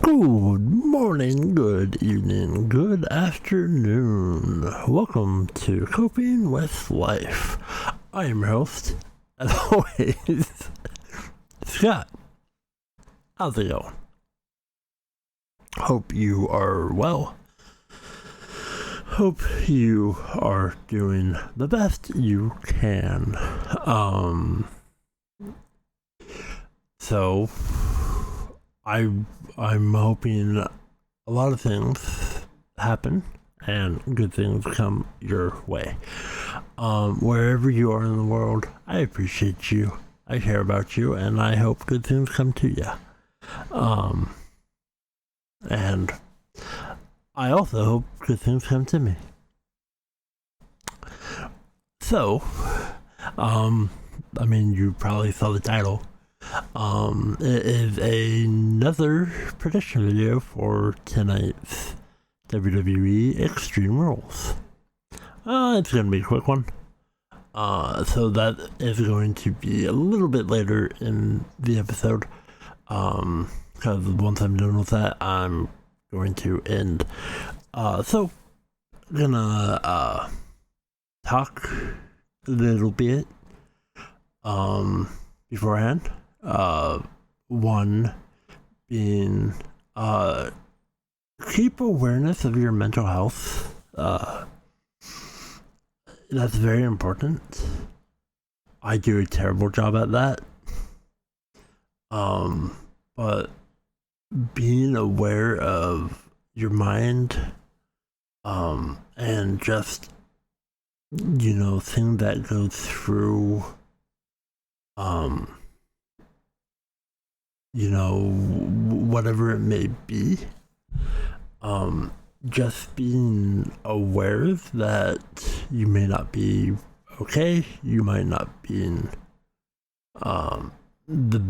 Good morning, good evening, good afternoon. Welcome to Coping with Life. I am your host, as always, Scott. How's it going? Hope you are well. Hope you are doing the best you can. So I'm hoping a lot of things happen and good things come your way. Wherever you are in the world, I appreciate you. I care about you, and I hope good things come to you. And I also hope good things come to me. So, you probably saw the title. It is another prediction video for tonight's WWE Extreme Rules. It's going to be a quick one. So that is going to be a little bit later in the episode. Because once I'm done with that, I'm going to end. So I'm gonna talk a little bit beforehand. One being keep awareness of your mental health. That's very important. I do a terrible job at that. But being aware of your mind, and just, thing that goes through, whatever it may be, just being aware that you may not be okay, you might not be in, the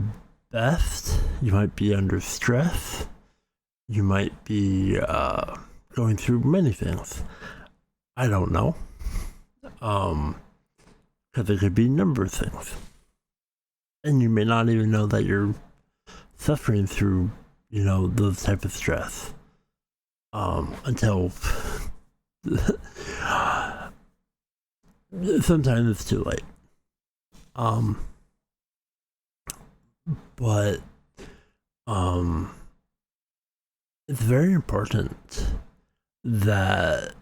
best, you might be under stress, you might be, going through many things. I don't know. Because it could be a number of things. And you may not even know that you're suffering through, those type of stress. Until sometimes it's too late. But it's very important that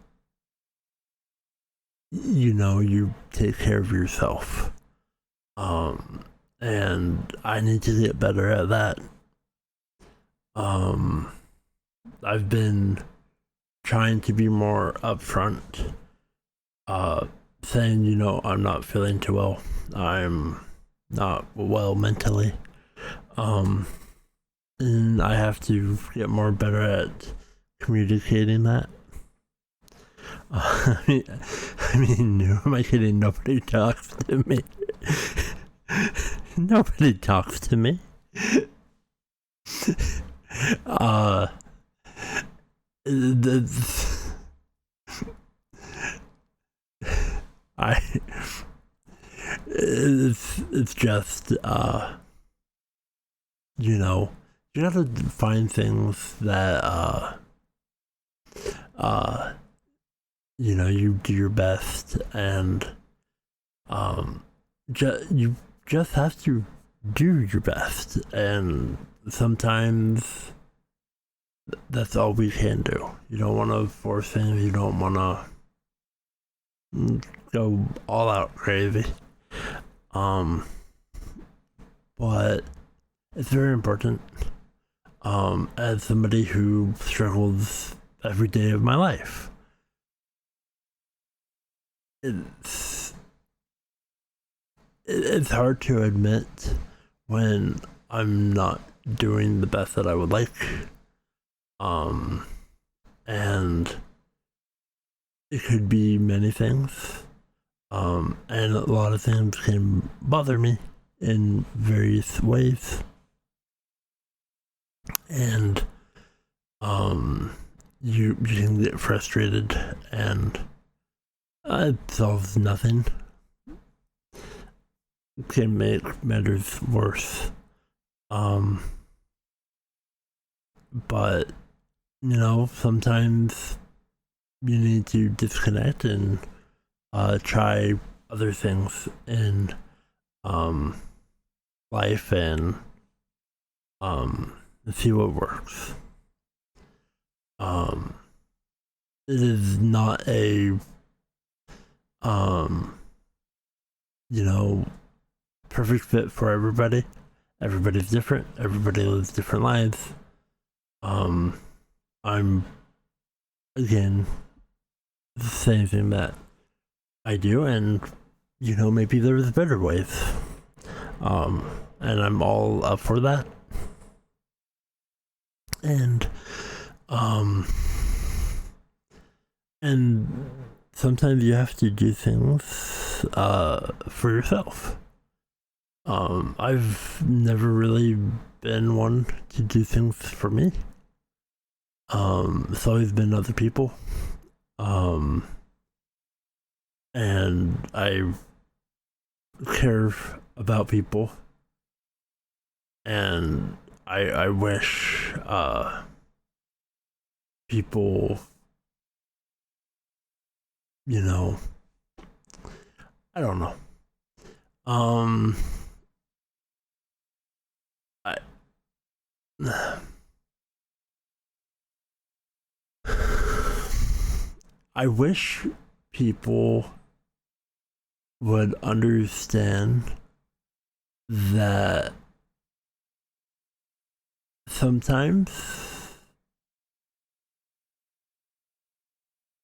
you take care of yourself. And I need to get better at that. I've been trying to be more upfront, saying, I'm not feeling too well. I'm not well mentally. And I have to get more better at communicating that. Who am I kidding? Nobody talks to me. Nobody talks to me. It's just, you gotta find things that, you do your best, and, you just have to do your best, and sometimes that's all we can do. You don't want to force things, you don't want to go all out crazy. But it's very important, as somebody who struggles every day of my life. It's hard to admit when I'm not doing the best that I would like. And it could be many things. And a lot of things can bother me in various ways. And you can get frustrated, and it solves nothing. It can make matters worse. but sometimes you need to disconnect and try other things in life and see what works. It is not a perfect fit for everybody. Everybody's different. Everybody lives different lives. I'm again the same thing that I do, and maybe there's better ways. And I'm all up for that. And and sometimes you have to do things for yourself. I've never really been one to do things for me. It's always been other people. And I care about people. And I wish people, I don't know. I wish people would understand that sometimes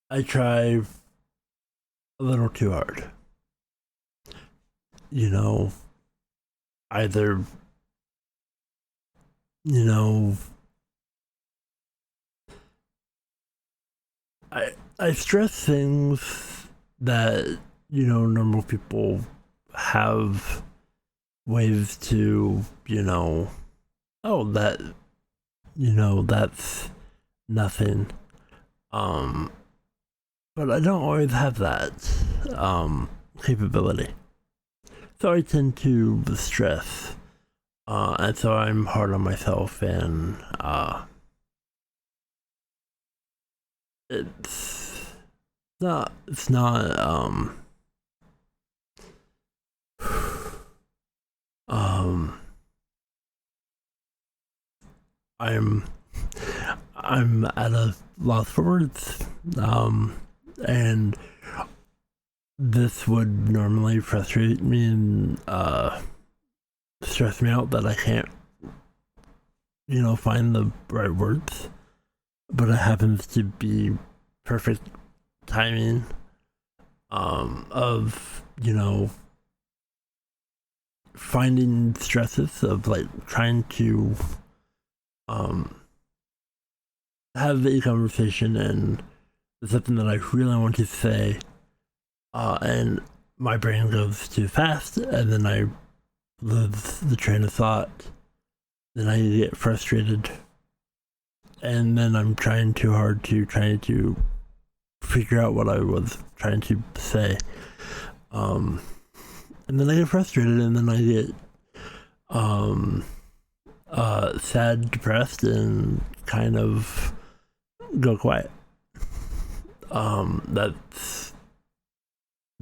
I try a little too hard. Either, I stress things that, normal people have ways to, oh, that's nothing. But I don't always have that capability. So I tend to stress. And so I'm hard on myself, and it's not I'm at a loss for words, and this would normally frustrate me and stress me out that I can't find the right words, but it happens to be perfect timing of finding stresses of trying to have a conversation and something that I really want to say, and my brain goes too fast, and then I lose the train of thought, then I get frustrated, and then I'm trying too hard to figure out what I was trying to say, and then I get frustrated, and then I get sad, depressed, and kind of go quiet.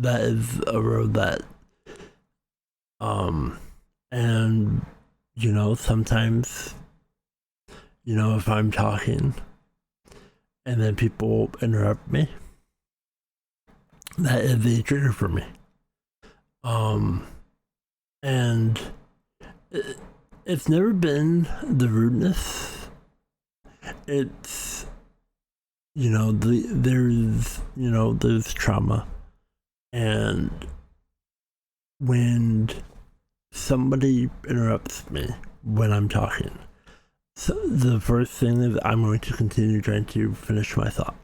That is a road that and sometimes if I'm talking and then people interrupt me, that is a trigger for me. And it's never been the rudeness. It's there's trauma, and when somebody interrupts me when I'm talking, so the first thing is I'm going to continue trying to finish my thought.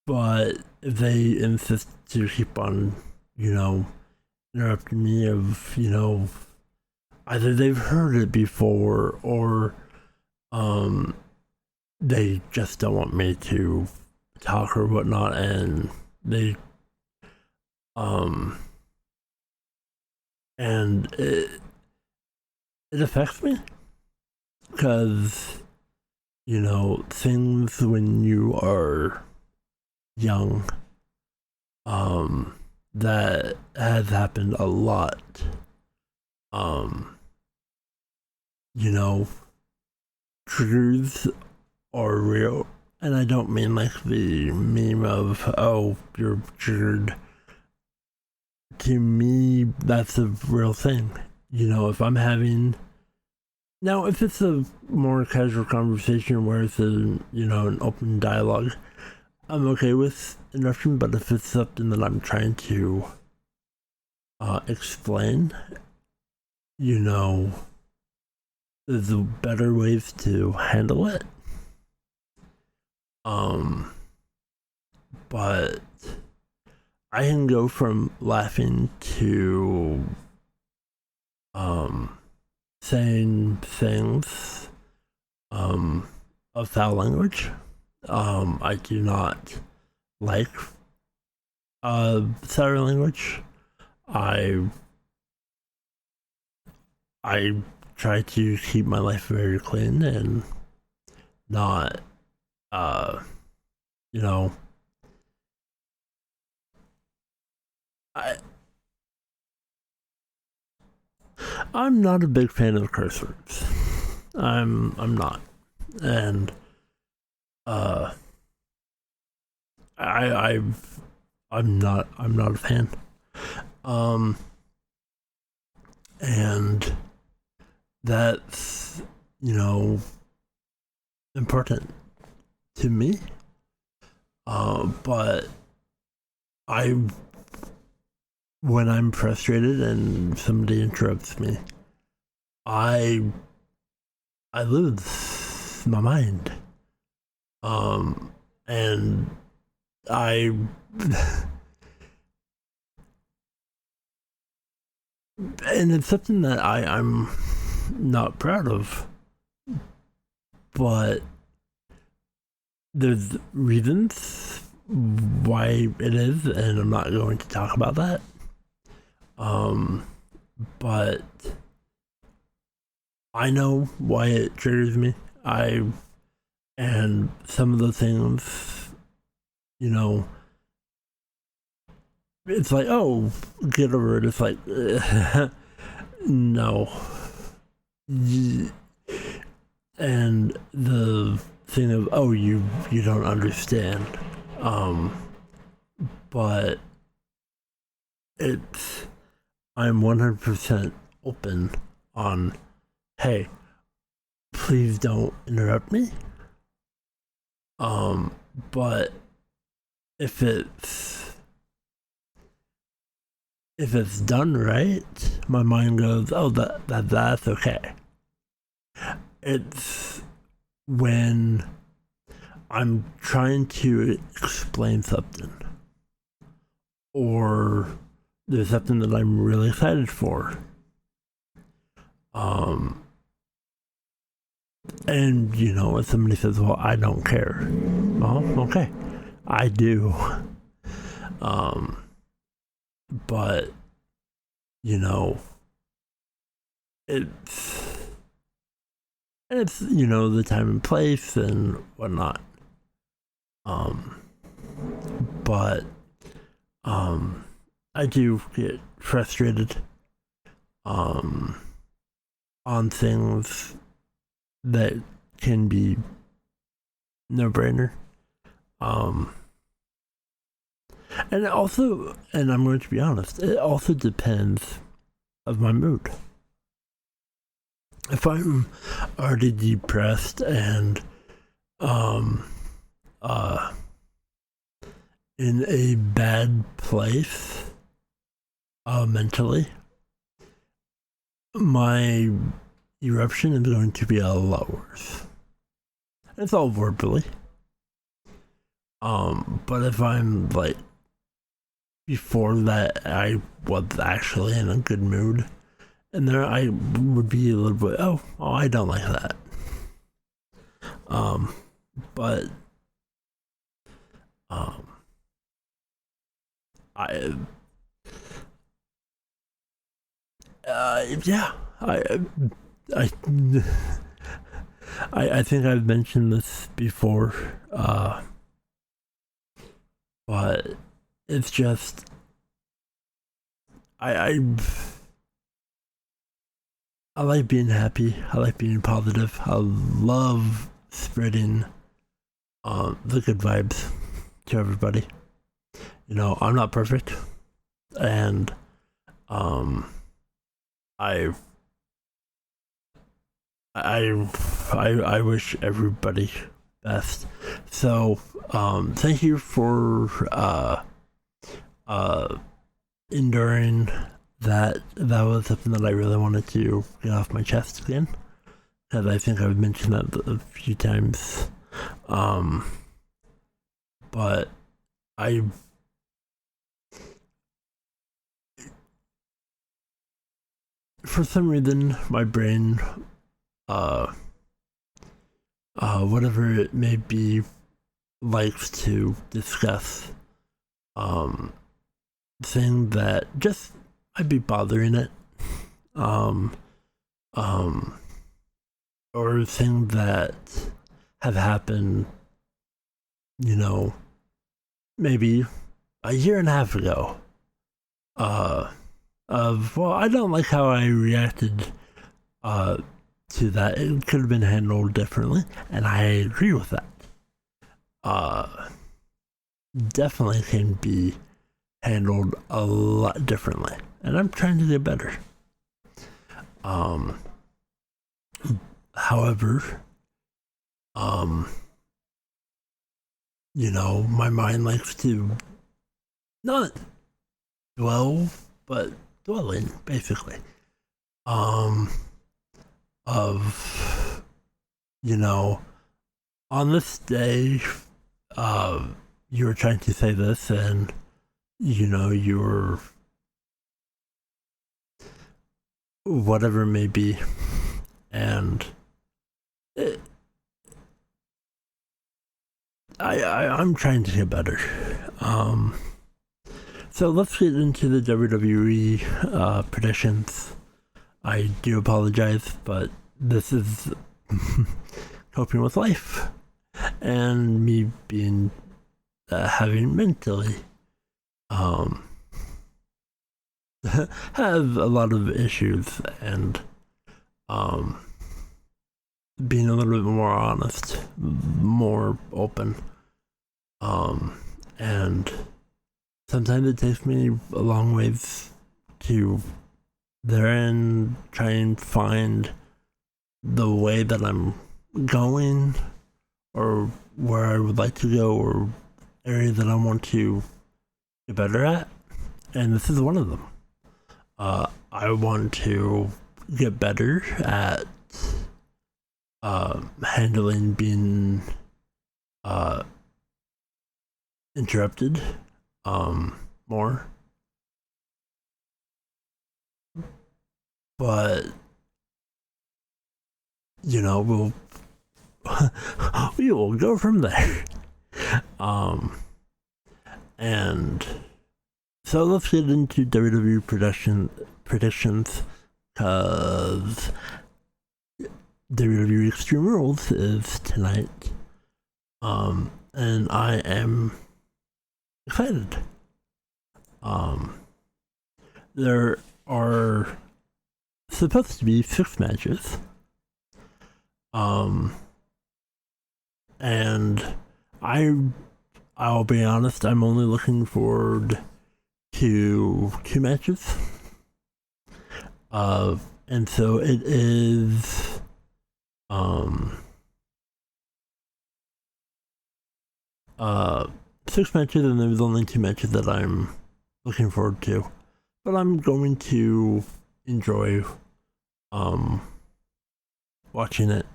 But if they insist to keep on, interrupting me of, either they've heard it before or they just don't want me to talk or whatnot, and they and it affects me because, things when you are young, that has happened a lot. Um, you know, Triggers are real. And I don't mean like the meme of, oh, you're triggered. To me, that's a real thing. If I'm having. Now, if it's a more casual conversation where it's an open dialogue, I'm okay with interruption, but if it's something that I'm trying to explain, there's better ways to handle it. But I can go from laughing to saying things of foul language. I do not like sour language. I try to keep my life very clean and not I'm not a big fan of curse words. I'm not. And I'm not a fan. And that's important to me. But when I'm frustrated and somebody interrupts me, I lose my mind. And and it's something that I'm not proud of, but there's reasons why it is, and I'm not going to talk about that. But I know why it triggers me. And some of the things, it's like, oh, get over it. It's like, no. And the thing of, oh, you don't understand. But I'm 100% open on, hey, please don't interrupt me. But if it's done right, my mind goes, oh, that's okay. It's when I'm trying to explain something, or there's something that I'm really excited for. And if somebody says, well, I don't care. Well, okay. I do. But it's the time and place and whatnot. But I do get frustrated on things that can be no-brainer. And it also, and I'm going to be honest, it also depends of my mood. If I'm already depressed and in a bad place mentally, my eruption is going to be a lot worse. It's all verbally. But if I'm like, before that, I was actually in a good mood, and there I would be a little bit, oh, I don't like that. But I I think I've mentioned this before, but it's just I I like being happy. I like being positive. I love spreading the good vibes to everybody. You know, I'm not perfect, and I I wish everybody best. So thank you for enduring that. That was something that I really wanted to get off my chest again, because I think I've mentioned that a few times. But I for some reason my brain whatever it may be likes to discuss thing that just might be bothering it, um or thing that have happened, you know, maybe a year and a half ago, of, well, I don't like how I reacted to that. It could have been handled differently, and I agree with that. Definitely can be handled a lot differently, and I'm trying to get better. However, you know, my mind likes to not dwell, but dwelling, basically. Of, you know, on this day, you were trying to say this, and, you know, you were whatever it may be, and I'm trying to get better. So let's get into the WWE predictions. I do apologize, but this is coping with life and me being having mentally have a lot of issues, and being a little bit more honest, more open, and sometimes it takes me a long ways to there and try and find the way that I'm going, or where I would like to go, or areas that I want to get better at, and this is one of them. I want to get better at handling being interrupted more, but you know, we will go from there. And so let's get into WWE predictions, because WWE Extreme Rules is tonight, and I am excited. There are supposed to be 6 matches, and I'll be honest, I'm only looking forward to 2 matches, and so it is 6 matches, and there's only 2 matches that I'm looking forward to, but I'm going to enjoy watching it.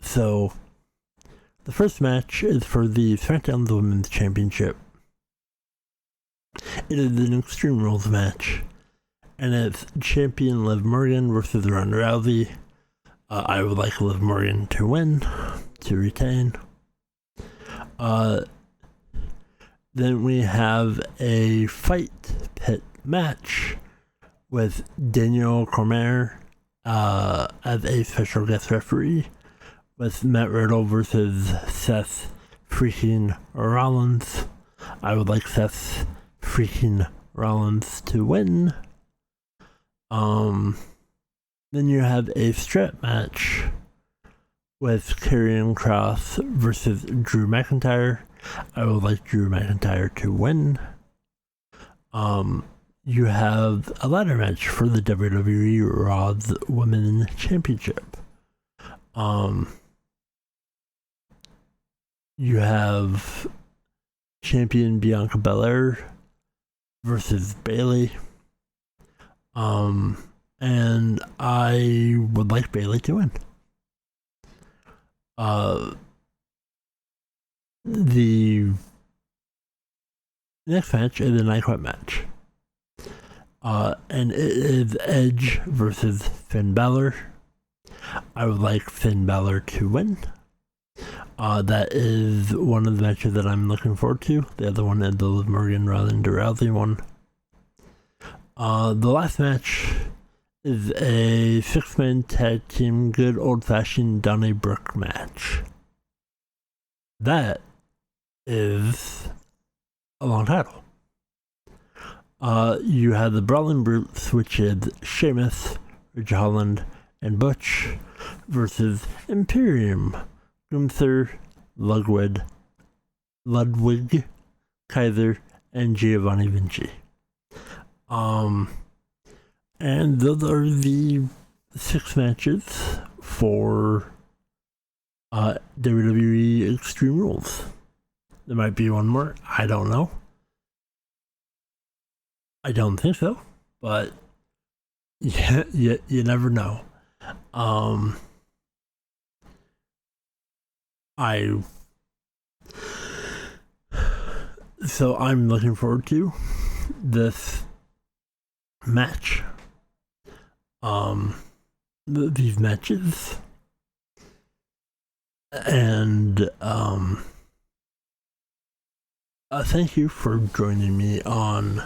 So the first match is for the SmackDown Women's Championship. It is an Extreme Rules match, and it's champion Liv Morgan versus Ronda Rousey. I would like Liv Morgan to win, to retain. Then we have a fight pit match with Daniel Cormier as a special guest referee with Matt Riddle versus Seth freaking Rollins. I would like Seth freaking Rollins to win. Then you have a strap match with Karrion Kross versus Drew McIntyre. I would like Drew McIntyre to win. You have a ladder match for the WWE Raw's Women's Championship. You have champion Bianca Belair versus Bayley. And I would like Bayley to win. The next match is a Nightclub match. And it is Edge versus Finn Balor. I would like Finn Balor to win. That is one of the matches that I'm looking forward to. The other one is the Liv Morgan rather than Rousey one. The last match is a 6-man tag team good old-fashioned Donnybrook match. That is a long title. You have the Brawling Brutes, which is Sheamus, Ridge Holland, and Butch, versus Imperium, Gunther, Ludwig, Kaiser, and Giovanni Vinci. And those are the 6 matches for WWE Extreme Rules. There might be one more. I don't know. I don't think so, but yeah, you never know. So I'm looking forward to this match. These matches, and thank you for joining me on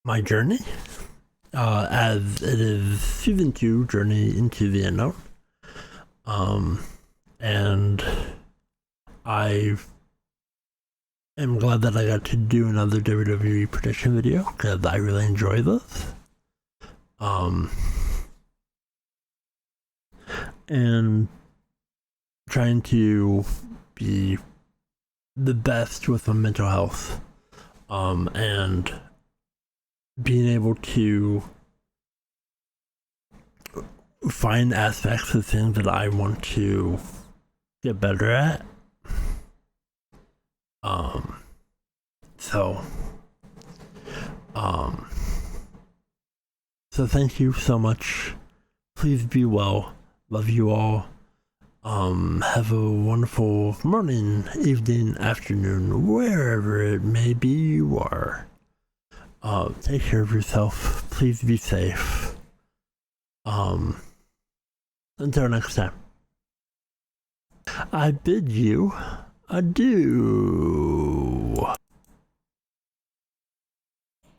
my journey, as it is season 2, Journey into the Unknown. And I am glad that I got to do another WWE prediction video, because I really enjoy this. And trying to be the best with my mental health, and being able to find aspects of things that I want to get better at. So thank you so much. Please be well. Love you all. Have a wonderful morning, evening, afternoon, wherever it may be you are. Take care of yourself. Please be safe. Until next time, I bid you adieu.